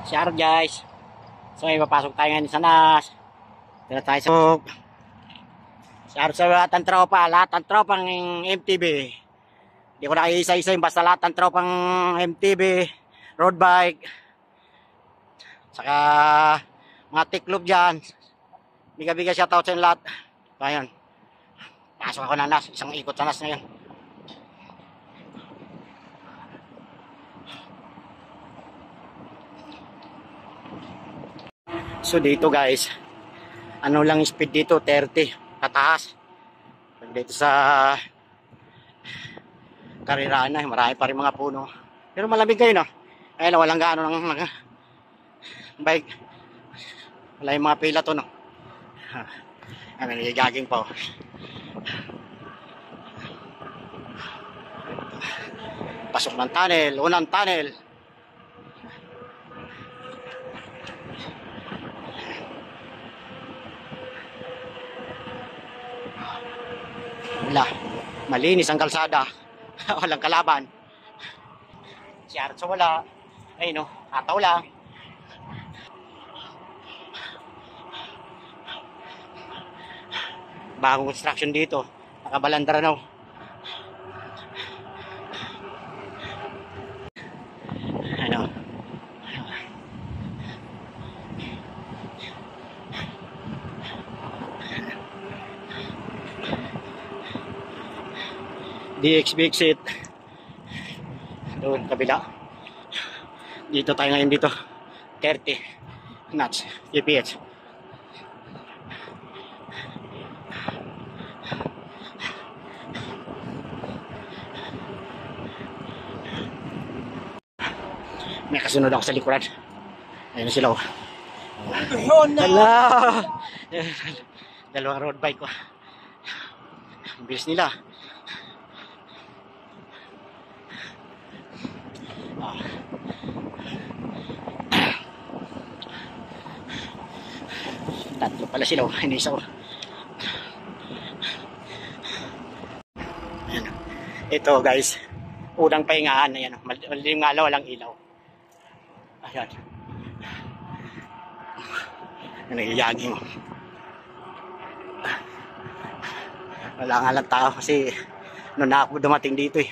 Shout out guys. So ay papasok tayo ngayon sa NAS. Tara tayo sa shout out sa lahat ng tropa, lahat ng tropang MTB. Hindi ko na isa-isa yung basta lahat ng tropang MTB, road bike, saka mga tiklop dyan. Biga-biga shout out sa lahat. Ayun. Pasok ako ng NAS, isang ikot sa NAS ngayon. So dito guys, ano lang speed dito, 30 kataas. Dito sa Karirana, marami pa rin mga puno. Pero malamig kayo no. Ayun, walang gaano ng mga bike. Wala yung mga pila to no. Ay, nagigaging pa oh. Pasok ng tunnel, unang tunnel. Wala, malinis ang kalsada. Walang kalaban. Siyart sa wala. Ay no, ataw lang. Bagong construction dito. Nakabalandra na. Ano? DXB exit. Doon, kabila. Dito tayo ngayon dito. 30 knots. GPS. May kasunod ako sa likuran. Ayun sila oh. Hala! Dalawang road bike ko. Ang bilis nila. Tatlo pala sila oh. Hindi isa oh. Ayan. Ito guys, unang pahingahan. Ayan oh. Malilim nga walang ilaw. Ayan. Nagigaging oh. Wala nga lang tao kasi noon na ako dumating dito eh.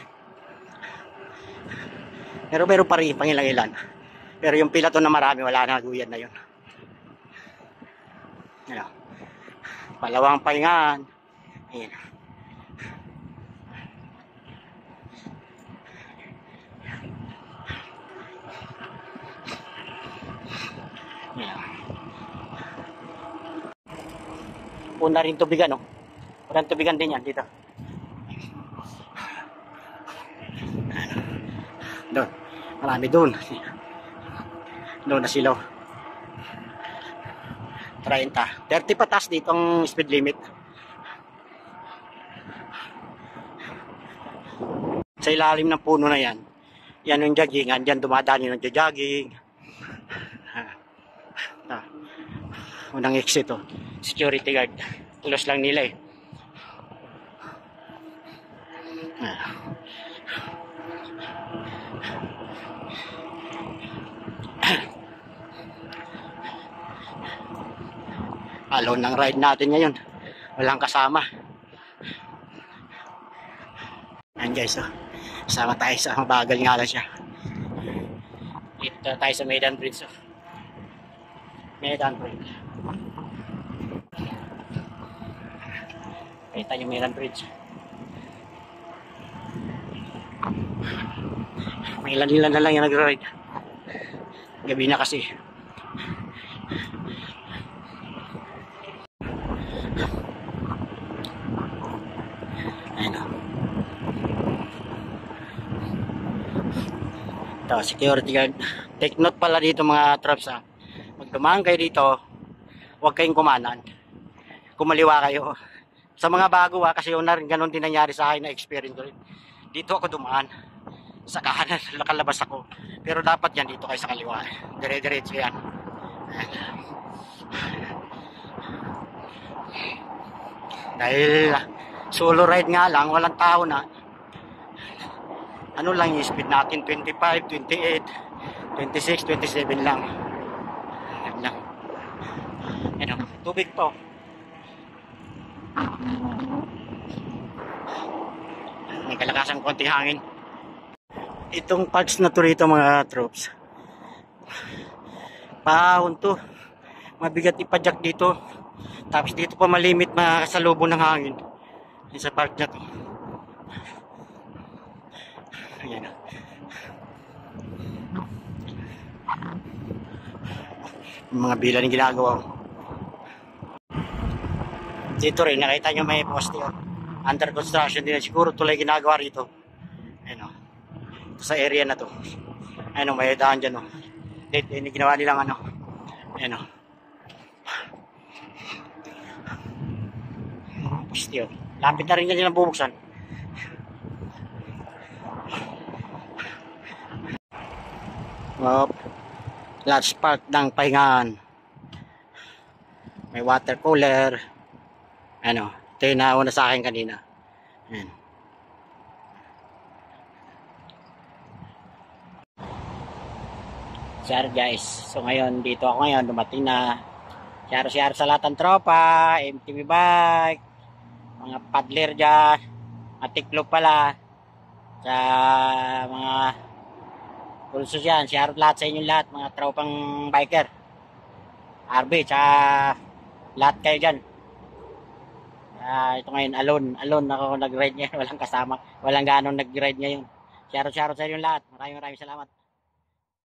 Pero meron pa rin pangilang-ilan. Pero yung pilato na marami, wala na, guyad na yun. Ano? Palawang pahingaan. Ayan. Ayan. Una rin tubigan, no? Unang tubigan din yan, dito. Doon. Marami doon. Doon na sila. 30. 30 patas dito ang speed limit. Sa ilalim ng puno na yan. Yan yung joggingan. Diyan dumadaan yung jogging. Unang exit oh. Security guard. Close lang nila eh. Alone ng ride natin ngayon. Walang kasama. Ayan guys, oh. Sama tayo sa mabagal nga lang siya. Dito tayo sa Medan Bridge. Oh. Medan Bridge. Kita yung Medan Bridge. May ilan-ilan na lang yung nag-ride. Gabi na kasi. Ito, security guard. Take note pala dito mga traps ha. Pag dumaan kayo dito, huwag kayong kumanan. Kumaliwa kayo. Sa mga bago ha, kasi yun na rin ganun din nangyari sa akin na experience ko rin. Dito ako dumaan. Sa kahanan, nakalabas ako. Pero dapat yan dito kayo sa kaliwa. Dire-diretso yan. Dahil solo ride nga lang, walang tao na. Ano lang yung speed natin, 25, 28, 26, 27 lang. Ano, tubig po. May kalakasang konting hangin. Itong parts na to rito mga troops. Pahon to. Mabigat ipadyak dito. Tapos dito pa malimit makasalubong ng hangin. Yung sa park na to. Ayan. Yung mga bilan yung ginagawa ko. Dito rin, nakita nyo may poste. Under construction din. Siguro tuloy ginagawa rito. Ayan o. Sa area na to. Ayan o, may daan dyan o. Dito, ginawa nilang ano. Ayan o. Poste o. Lapit na rin yan nilang bubuksan. Large park ng pahingahan. May water cooler. Ano, ito yung nauna sa akin kanina. Ayan. Share guys. So ngayon, dito ako ngayon, dumating na. Share sa lahat ng tropa, MTB bike, mga paddler dyan, mga tiklop pala, sa mga pulsos yan. Share lahat sa inyong lahat, mga tropang biker. RB, tsaka lahat kayo dyan. Ito ngayon, alone ako nag-ride ngayon, walang kasama, walang ganong nag-ride ngayon. Share sa inyong lahat. Maraming salamat.